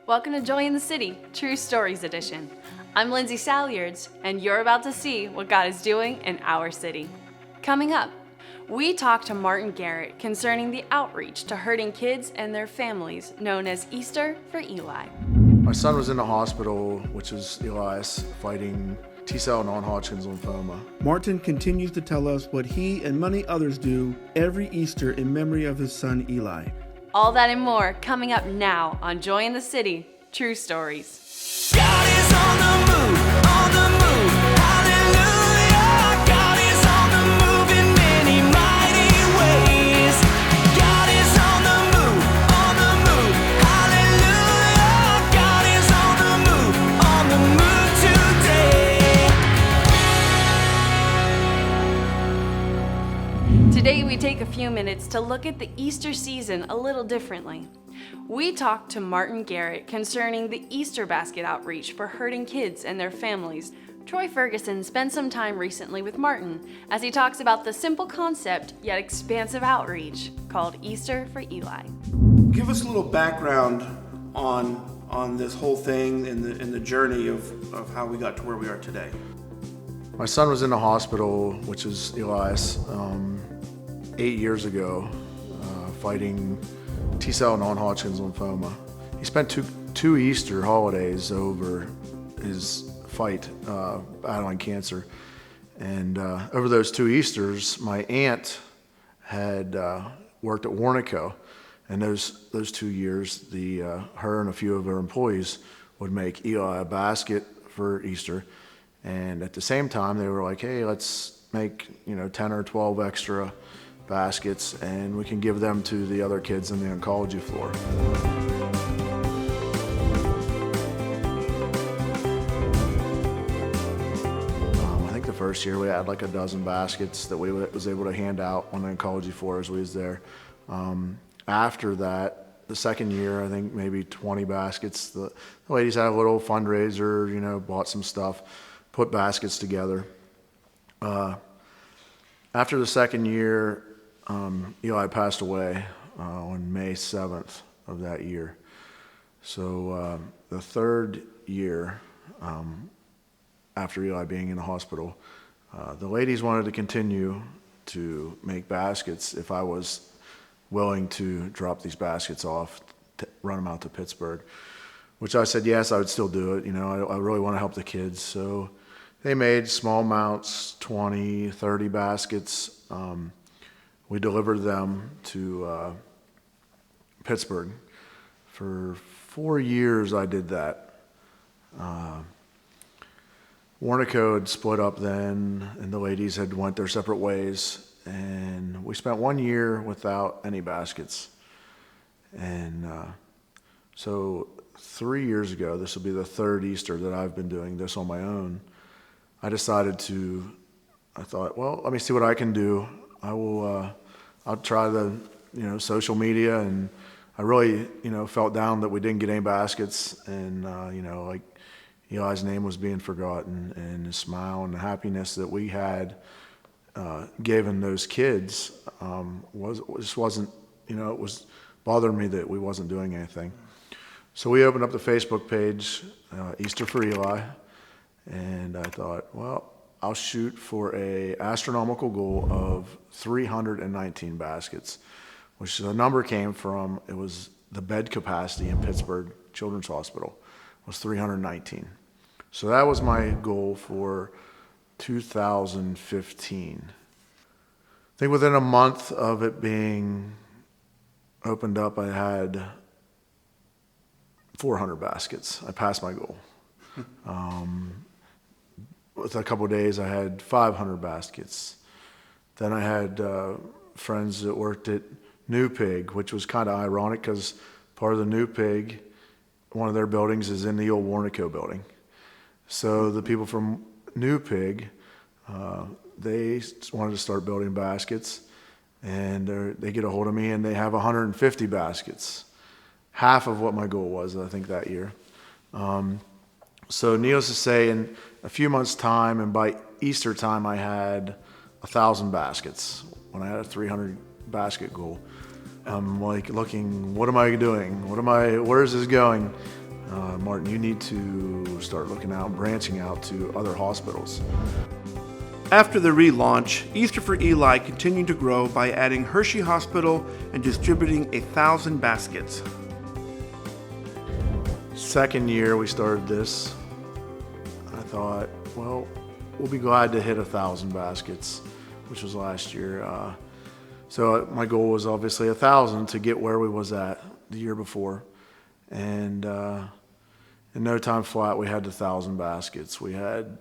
Welcome to Joy in the City, True Stories Edition. I'm Lindsay Salyards, and you're about to see what God is doing in our city. Coming up, we talk to Martin Garrett concerning the outreach to hurting kids and their families known as Easter for Eli. My son was in the hospital, which is Elias, fighting T-cell non-Hodgkin's lymphoma. Martin continues to tell us what he and many others do every Easter in memory of his son Eli. All that and more coming up now on Joy in the City, True Stories. God is on the move, hallelujah. God is on the move in many mighty ways. God is on the move, hallelujah. God is on the move today. Today we take a few minutes to look at the Easter season a little differently. We talked to Martin Garrett concerning the Easter basket outreach for hurting kids and their families. Troy Ferguson spent some time recently with Martin as he talks about the simple concept yet expansive outreach called Easter for Eli. Give us a little background on this whole thing and the journey of how we got to where we are today. My son was in the hospital, which is Elias, 8 years ago, fighting T-cell non-Hodgkin's lymphoma. He spent two Easter holidays over his fight battling cancer. And over those 2 Easters, my aunt had worked at Warnaco. And those 2 years, her and a few of her employees would make Eli a basket for Easter. And at the same time, they were like, hey, let's make 10 or 12 extra baskets, and we can give them to the other kids in the oncology floor. I think the first year we had like a dozen baskets that we was able to hand out on the oncology floor as we was there. After that, the second year, I think maybe 20 baskets. The ladies had a little fundraiser, bought some stuff, put baskets together. After the second year, Eli passed away on May 7th of that year. So the third year, after Eli being in the hospital, the ladies wanted to continue to make baskets if I was willing to drop these baskets off, run them out to Pittsburgh, which I said yes, I would still do it. I really want to help the kids. So they made small amounts, 20, 30 baskets. We delivered them to Pittsburgh. For 4 years I did that. Warnaco had split up then, and the ladies had went their separate ways, and we spent 1 year without any baskets. And so 3 years ago, this will be the third Easter that I've been doing this on my own, I thought, well, let me see what I can do. I'll try the, social media, and I really, felt down that we didn't get any baskets, and, like Eli's name was being forgotten, and his smile and the happiness that we had given those kids wasn't, it was bothering me that we wasn't doing anything. So we opened up the Facebook page, Easter for Eli, and I thought, well, I'll shoot for a astronomical goal of 319 baskets, which the number came from, it was the bed capacity in Pittsburgh Children's Hospital was 319. So that was my goal for 2015. I think within a month of it being opened up, I had 400 baskets. I passed my goal. With a couple of days, I had 500 baskets. Then I had friends that worked at New Pig, which was kind of ironic because part of the New Pig, one of their buildings is in the old Warnaco building. So the people from New Pig, they wanted to start building baskets, and they get a hold of me, and they have 150 baskets, half of what my goal was, I think, that year. So needless to say, in a few months' time, and by Easter time, I had 1,000 baskets when I had a 300 basket goal. I'm like looking, what am I doing? Where is this going? Martin, you need to start looking out, branching out to other hospitals. After the relaunch, Easter for Eli continued to grow by adding Hershey Hospital and distributing 1,000 baskets. Second year we started this, I thought, well, we'll be glad to hit 1,000 baskets, which was last year. So my goal was obviously 1,000 to get where we was at the year before. And in no time flat, we had 1,000 baskets. We had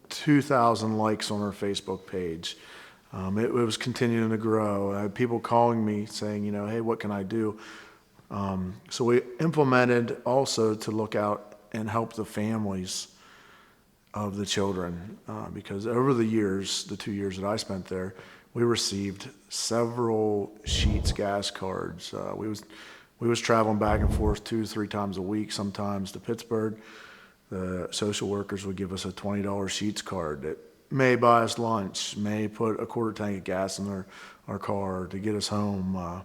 2,000 likes on our Facebook page. It was continuing to grow. I had people calling me saying, hey, what can I do? So we implemented also to look out and help the families of the children, because over the years, the 2 years that I spent there, we received several Sheetz gas cards. We was traveling back and forth 2-3 times a week, sometimes to Pittsburgh. The social workers would give us a $20 Sheetz card that may buy us lunch, may put a quarter tank of gas in our car to get us home.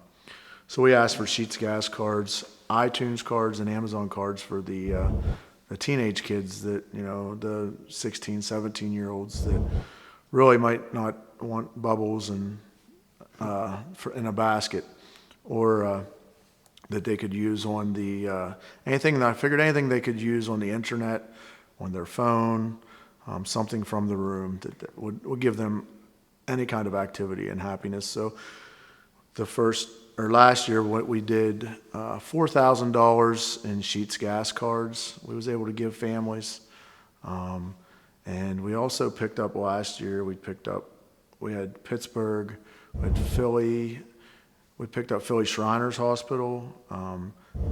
So we asked for Sheetz gas cards, iTunes cards, and Amazon cards for the teenage kids that, the 16, 17-year-olds that really might not want bubbles and in a basket, or that they could use on the anything they could use on the internet, on their phone, something from the room that would give them any kind of activity and happiness. So last year, what we did, $4,000 in Sheetz gas cards we was able to give families. And we also picked up last year, we had Pittsburgh, we had Philly, we picked up Philly Shriners Hospital.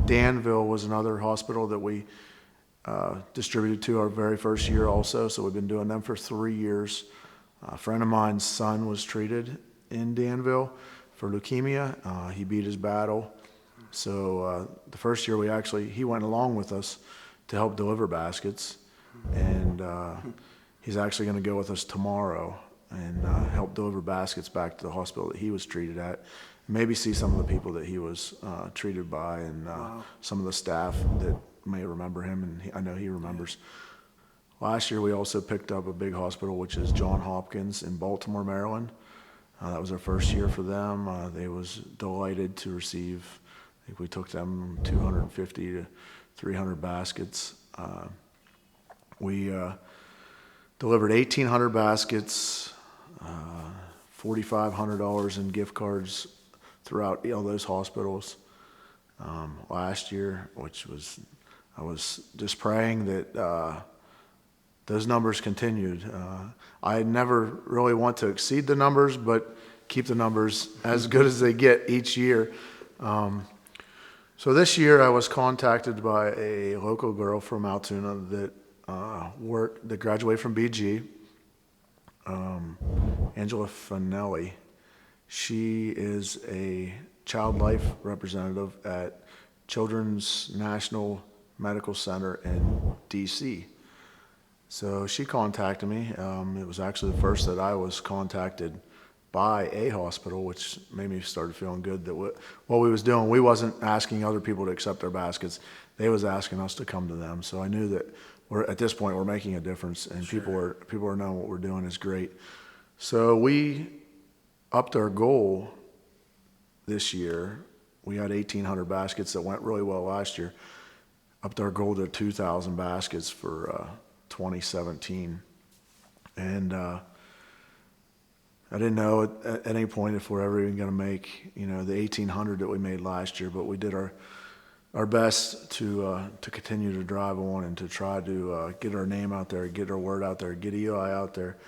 Danville was another hospital that we distributed to our very first year also, so we've been doing them for 3 years. A friend of mine's son was treated in Danville for leukemia. He beat his battle. So the first year he went along with us to help deliver baskets, and he's actually going to go with us tomorrow and help deliver baskets back to the hospital that he was treated at. Maybe see some of the people that he was treated by, and some of the staff that may remember him, and I know he remembers. Last year we also picked up a big hospital, which is Johns Hopkins in Baltimore, Maryland. That was our first year for them. They was delighted to receive, I think we took them 250 to 300 baskets. We delivered 1,800 baskets, $4,500 in gift cards throughout all those hospitals last year, I was just praying that those numbers continued. I never really want to exceed the numbers, but keep the numbers as good as they get each year. So this year I was contacted by a local girl from Altoona that graduated from BG, Angela Finelli. She is a child life representative at Children's National Medical Center in DC. So she contacted me. It was actually the first that I was contacted by a hospital, which made me start feeling good that what we was doing, we wasn't asking other people to accept our baskets. They was asking us to come to them. So I knew that at this point we're making a difference, and Sure. people are knowing what we're doing is great. So we upped our goal this year. We had 1,800 baskets that went really well last year. Upped our goal to 2,000 baskets for 2017. And I didn't know at any point if we're ever even going to make, the 1,800 that we made last year, but we did our best to continue to drive on and to try to get our name out there, get our word out there, get Eli out there,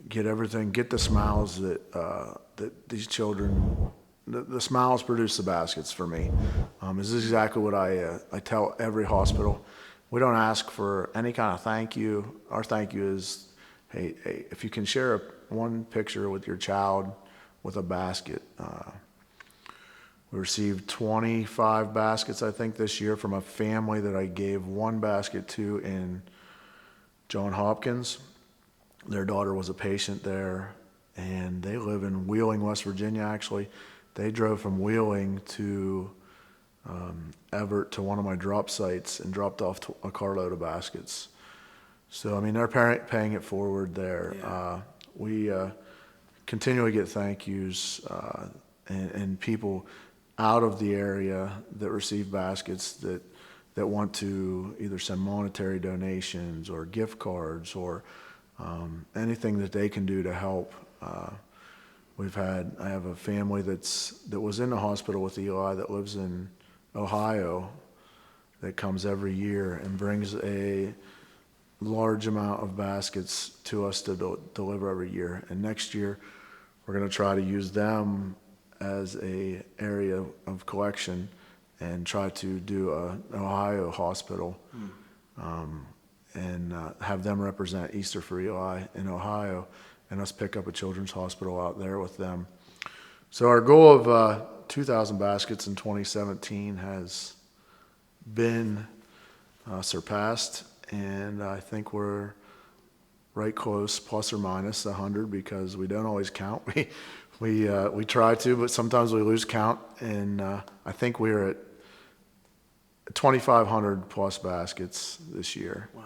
get everything, get the smiles that these children, the smiles produce the baskets for me. This is exactly what I tell every hospital. We don't ask for any kind of thank you. Our thank you is, hey, if you can share one picture with your child with a basket. We received 25 baskets, I think, this year from a family that I gave one basket to in Johns Hopkins. Their daughter was a patient there, and they live in Wheeling, West Virginia, actually. They drove from Wheeling to Everett to one of my drop sites and dropped off a carload of baskets. So, I mean, they're paying it forward there. Yeah. We continually get thank yous and people out of the area that receive baskets that want to either send monetary donations or gift cards or anything that they can do to help. I have a family that was in the hospital with Eli that lives in Ohio that comes every year and brings a large amount of baskets to us to deliver every year. And next year, we're going to try to use them as a area of collection and try to do an Ohio hospital and have them represent Easter for Eli in Ohio and us pick up a children's hospital out there with them. So our goal of 2,000 baskets in 2017 has been surpassed, and I think we're right close, plus or minus 100, because we don't always count. We try to, but sometimes we lose count, and I think we're at 2,500 plus baskets this year. Wow.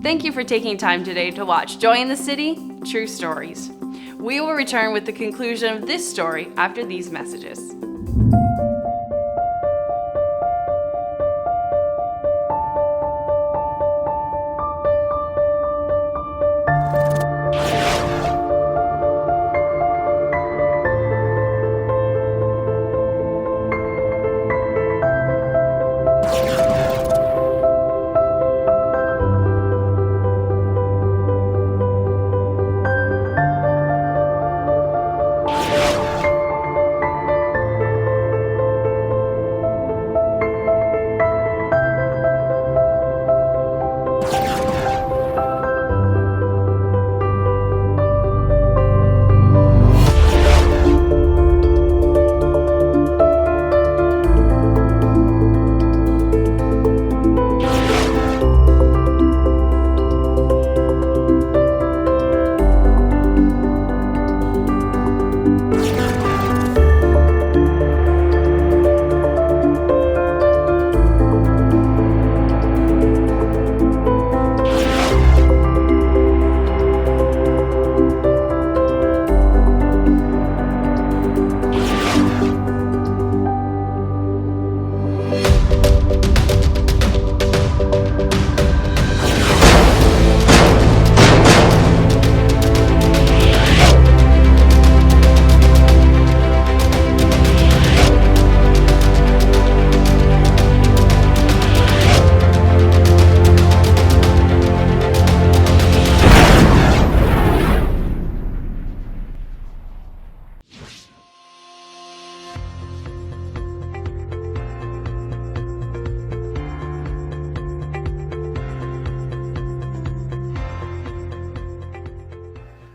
Thank you for taking time today to watch Joy in the City, True Stories. We will return with the conclusion of this story after these messages.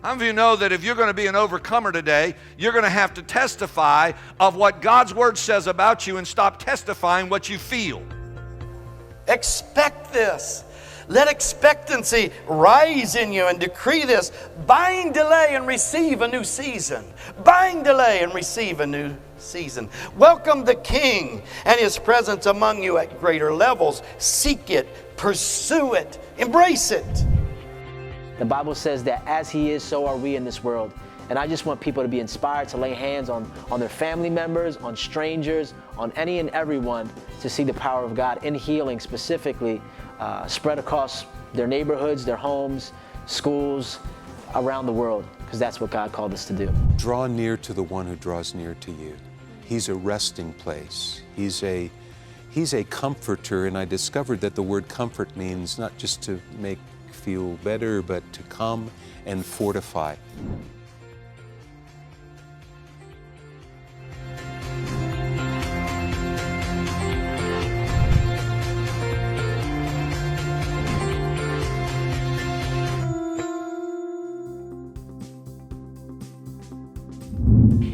How many of you know that if you're going to be an overcomer today, you're going to have to testify of what God's Word says about you and stop testifying what you feel? Expect this. Let expectancy rise in you and decree this. Bind delay and receive a new season. Bind delay and receive a new season. Welcome the King and His presence among you at greater levels. Seek it, pursue it, embrace it. The Bible says that as He is, so are we in this world. And I just want people to be inspired to lay hands on their family members, on strangers, on any and everyone, to see the power of God in healing specifically spread across their neighborhoods, their homes, schools, around the world, because that's what God called us to do. Draw near to the one who draws near to you. He's a resting place. He's a comforter, and I discovered that the word comfort means not just to make feel better, but to come and fortify.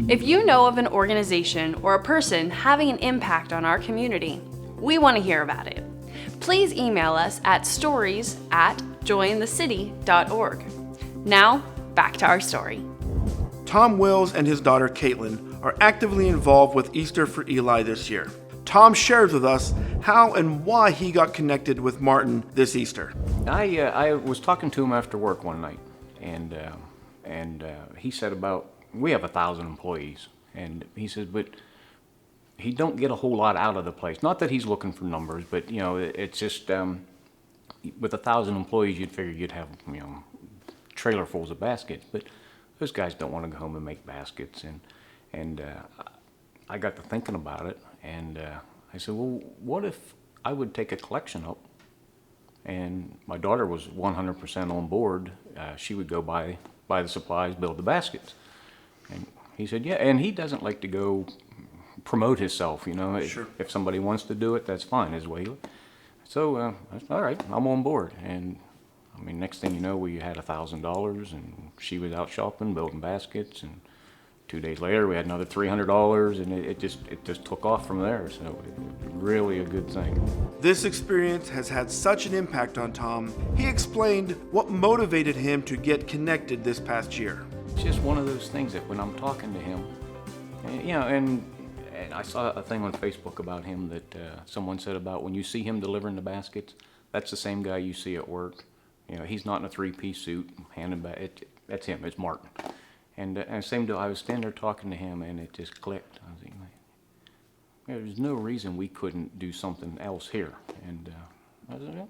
If you know of an organization or a person having an impact on our community, we want to hear about it. Please email us at stories@jointhecity.org. Now, back to our story. Tom Wills and his daughter Caitlin are actively involved with Easter for Eli this year. Tom shares with us how and why he got connected with Martin this Easter. I was talking to him after work one night, and he said we have 1,000 employees, and he says, but he don't get a whole lot out of the place. Not that he's looking for numbers, but it's just with 1,000 employees, you'd figure you'd have trailerfuls of baskets, but those guys don't want to go home and make baskets, and I got to thinking about it, and I said, well, what if I would take a collection up? And my daughter was 100% on board. She would go buy the supplies, build the baskets. And he said, yeah, and he doesn't like to go promote himself, Sure. If somebody wants to do it, that's fine, his way. So, I said, all right, I'm on board. And I mean, next thing you know, we had $1,000, and she was out shopping, building baskets, and 2 days later, we had another $300, and it just took off from there. So, really a good thing. This experience has had such an impact on Tom. He explained what motivated him to get connected this past year. It's just one of those things that when I'm talking to him, and I saw a thing on Facebook about him that someone said about when you see him delivering the baskets, that's the same guy you see at work. He's not in a three-piece suit handing back. That's him. It's Martin. And same deal. I was standing there talking to him, and it just clicked. I was thinking, there's no reason we couldn't do something else here. And I was like,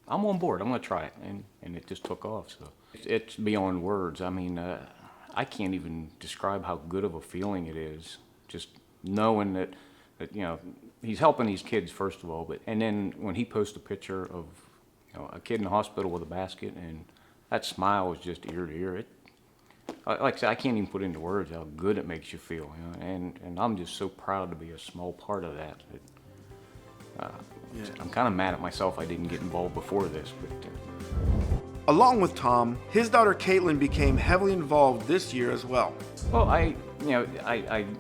I'm on board. I'm going to try it, and it just took off. So it's beyond words. I mean, I can't even describe how good of a feeling it is. Just knowing that he's helping these kids first of all, and then when he posts a picture of a kid in the hospital with a basket, and that smile was just ear to ear. Like I said, I can't even put into words how good it makes you feel. And I'm just so proud to be a small part of that. I'm kind of mad at myself I didn't get involved before this. But Along with Tom, his daughter Caitlin became heavily involved this year as well. well, I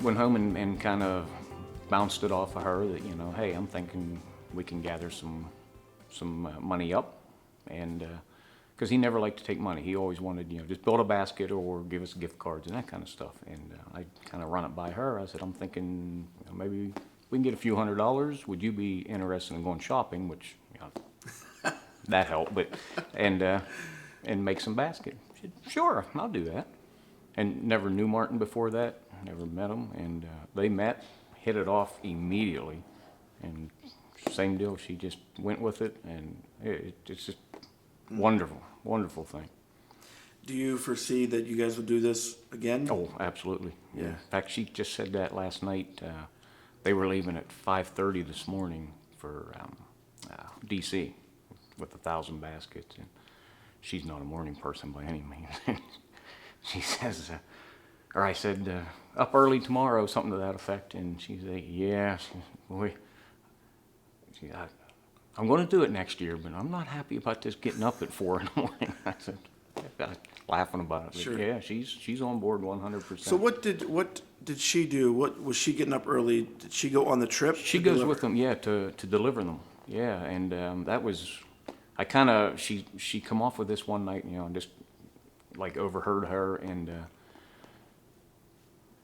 went home and kind of bounced it off of her that hey, I'm thinking we can gather some money up, and because he never liked to take money, he always wanted just build a basket or give us gift cards and that kind of stuff. And I kind of run it by her. I said, I'm thinking maybe we can get a few $100s. Would you be interested in going shopping? Which that helped, but and make some basket. She said, sure, I'll do that. And never knew Martin before that. Never met him, and they met, hit it off immediately, and same deal. She just went with it, and it's just wonderful, wonderful thing. Do you foresee that you guys will do this again? Oh, absolutely. Yeah. In fact, she just said that last night. They were leaving at 5:30 this morning for D.C. with 1,000 baskets, and she's not a morning person by any means. She says, or I said, up early tomorrow, something to that effect, and she said, yeah, I'm going to do it next year, but I'm not happy about this getting up at 4 in the morning. I said, laughing about it. Sure. Yeah, she's on board 100%. So what did she do? What was she getting up early? Did she go on the trip? She goes with them, yeah, to deliver them. Yeah, and that was, I kind of, she come off with this one night, you know, and just like overheard her, and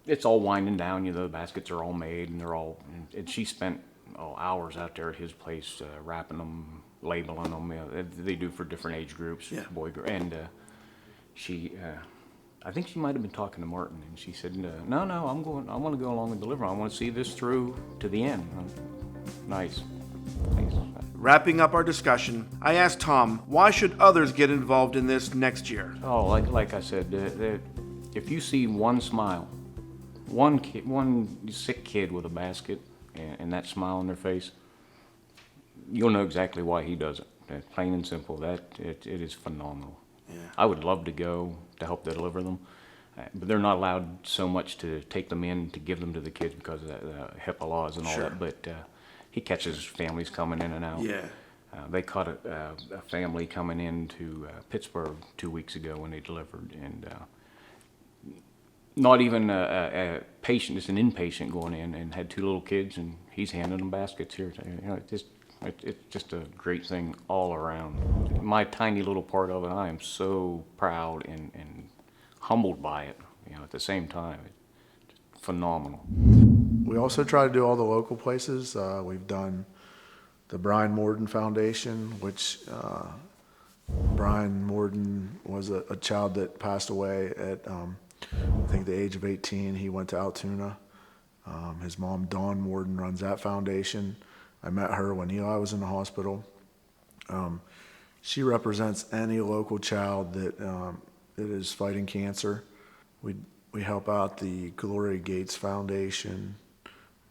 it's all winding down, you know, the baskets are all made, and they're all, and she spent hours out there at his place wrapping them, labeling them. You know, they do for different age groups, Yeah. boy, girl, and she, I think she might have been talking to Martin, and she said, no, I want to go along and deliver. I want to see this through to the end. Nice. Wrapping up our discussion, I asked Tom, why should others get involved in this next year? Oh, like I said, if you see one smile, one sick kid with a basket and that smile on their face, you'll know exactly why he does it. Plain and simple. It is phenomenal. Yeah. I would love to go to help deliver them, but they're not allowed so much to take them in to give them to the kids because of the HIPAA laws and all Sure. that. But he catches families coming in and out. Yeah. They caught a family coming into Pittsburgh 2 weeks ago when they delivered, and not even a patient, just an inpatient going in, and had 2 little kids, and he's handing them baskets here. You know, it's just a great thing all around. My tiny little part of it, I am so proud and humbled by it. You know, at the same time, it's phenomenal. We also try to do all the local places. We've done the Brian Morden Foundation, which Brian Morden was a child that passed away at, I think, the age of 18. He went to Altoona. His mom, Dawn Morden, runs that foundation. I met her when Eli was in the hospital. She represents any local child that is fighting cancer. We help out the Gloria Gates Foundation,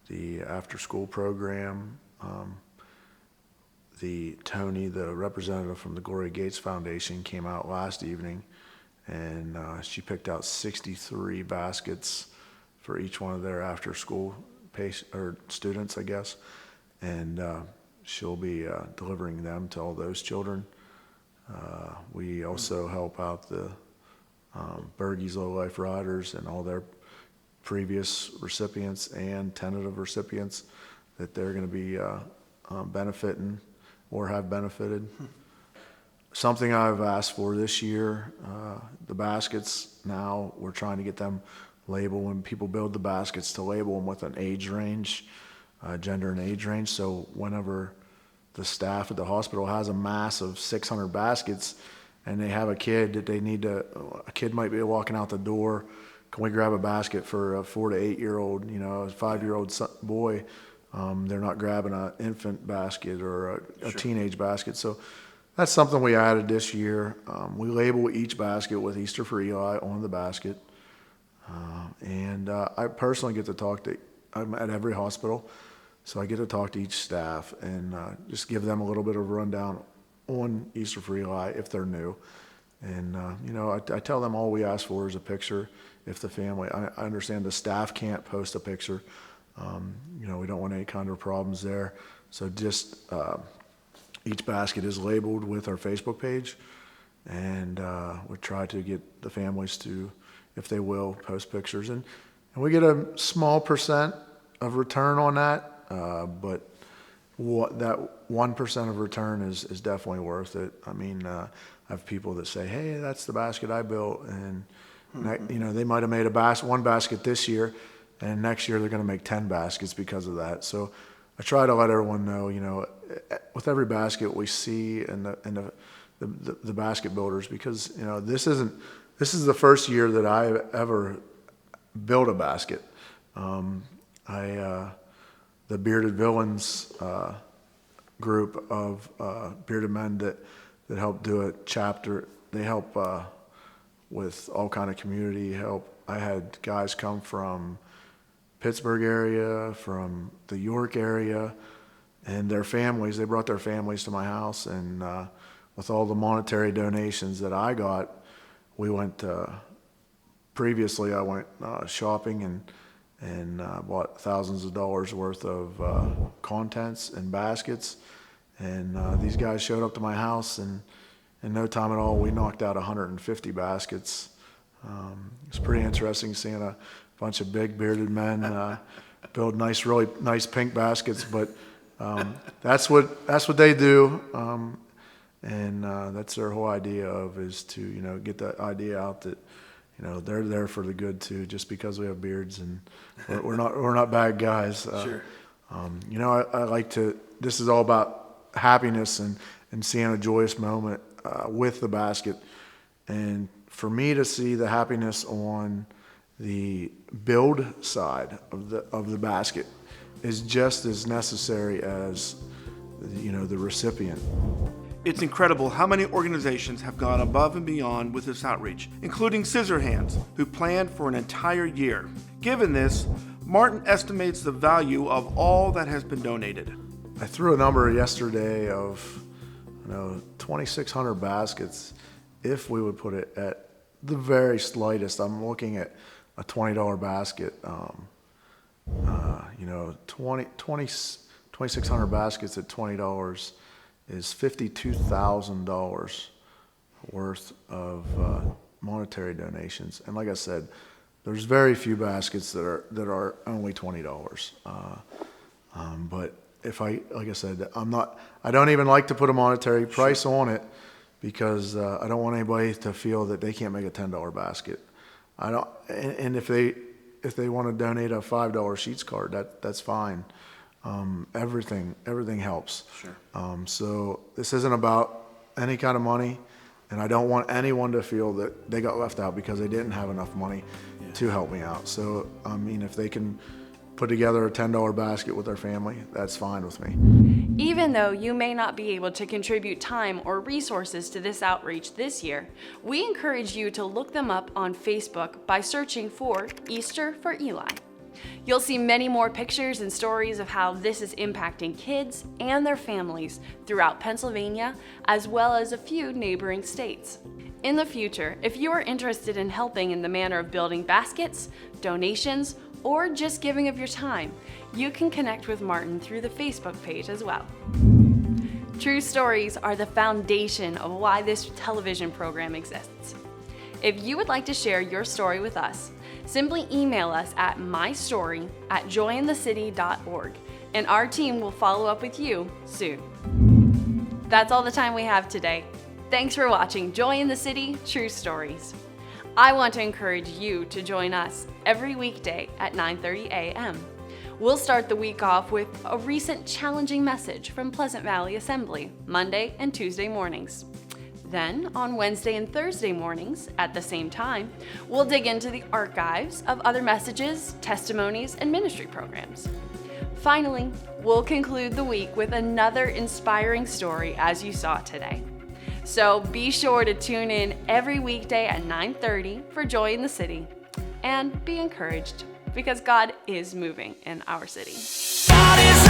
the after-school program. Tony, the representative from the Gloria Gates Foundation, came out last evening, and she picked out 63 baskets for each one of their after-school students, I guess, and she'll be delivering them to all those children. We also help out the Bergey's Low Life Riders and all their previous recipients and tentative recipients that they're going to be benefiting or have benefited. Something I've asked for this year, the baskets now, we're trying to get them labeled when people build the baskets to label them with an age range, gender and age range. So whenever the staff at the hospital has a mass of 600 baskets and they have a kid that they need to, a kid might be walking out the door, can we grab a basket for a 4 to 8 year old, you know, a 5-year-old boy? They're not grabbing an infant basket or a teenage basket. So that's something we added this year. We label each basket with Easter for Eli on the basket. And I personally get to talk to, I'm at every hospital, so I get to talk to each staff and just give them a little bit of a rundown on Easter for Eli if they're new. And, you know, I tell them all we ask for is a picture. If the family, I understand the staff can't post a picture. You know, we don't want any kind of problems there. So just each basket is labeled with our Facebook page, and we try to get the families to, if they will, post pictures. And we get a small percent of return on that, but that 1% of return is definitely worth it. I mean, I have people that say, hey, that's the basket I built, and you know, they might have made one basket this year, and next year they're going to make 10 baskets because of that. So I try to let everyone know, you know, with every basket we see in the basket builders, because, you know, this is the first year that I ever built a basket. The Bearded Villains group of bearded men that help do a chapter, they help with all kind of community help. I had guys come from Pittsburgh area, from the York area, and their families, they brought their families to my house, and with all the monetary donations that I got, we went, previously I went shopping and bought thousands of dollars worth of contents and baskets, and these guys showed up to my house, and in no time at all, we knocked out 150 baskets. It's pretty interesting seeing a bunch of big bearded men build really nice pink baskets, but that's what they do. And that's their whole idea is to, get that idea out that, they're there for the good too, just because we have beards, and we're not bad guys. Sure. I like to, this is all about happiness and seeing a joyous moment with the basket. And for me to see the happiness on the build side of the basket is just as necessary as, the recipient. It's incredible how many organizations have gone above and beyond with this outreach, including Scissorhands, who planned for an entire year. Given this, Martin estimates the value of all that has been donated. I threw a number yesterday of 2,600 baskets if we would put it at the very slightest. I'm looking at a $20 basket. 2,600 baskets at $20 is $52,000 worth of monetary donations. And like I said, there's very few baskets that are only $20. But like I said, I don't even like to put a monetary price on it, because I don't want anybody to feel that they can't make a $10 basket. And if they want to donate a $5 Sheets card, that's fine. Everything helps. Sure. So this isn't about any kind of money, and I don't want anyone to feel that they got left out because they didn't have enough money to help me out. So, if they can put together a $10 basket with their family, that's fine with me. Even though you may not be able to contribute time or resources to this outreach this year, we encourage you to look them up on Facebook by searching for Easter for Eli. You'll see many more pictures and stories of how this is impacting kids and their families throughout Pennsylvania, as well as a few neighboring states. In the future, if you are interested in helping in the manner of building baskets, donations, or just giving of your time, you can connect with Martin through the Facebook page as well. True stories are the foundation of why this television program exists. If you would like to share your story with us, simply email us at mystory@joyinthecity.org, and our team will follow up with you soon. That's all the time we have today. Thanks for watching Joy in the City True Stories. I want to encourage you to join us every weekday at 9:30 a.m. We'll start the week off with a recent challenging message from Pleasant Valley Assembly, Monday and Tuesday mornings. Then, on Wednesday and Thursday mornings, at the same time, we'll dig into the archives of other messages, testimonies, and ministry programs. Finally, we'll conclude the week with another inspiring story as you saw today. So be sure to tune in every weekday at 9:30 for Joy in the City, and be encouraged, because God is moving in our city. God is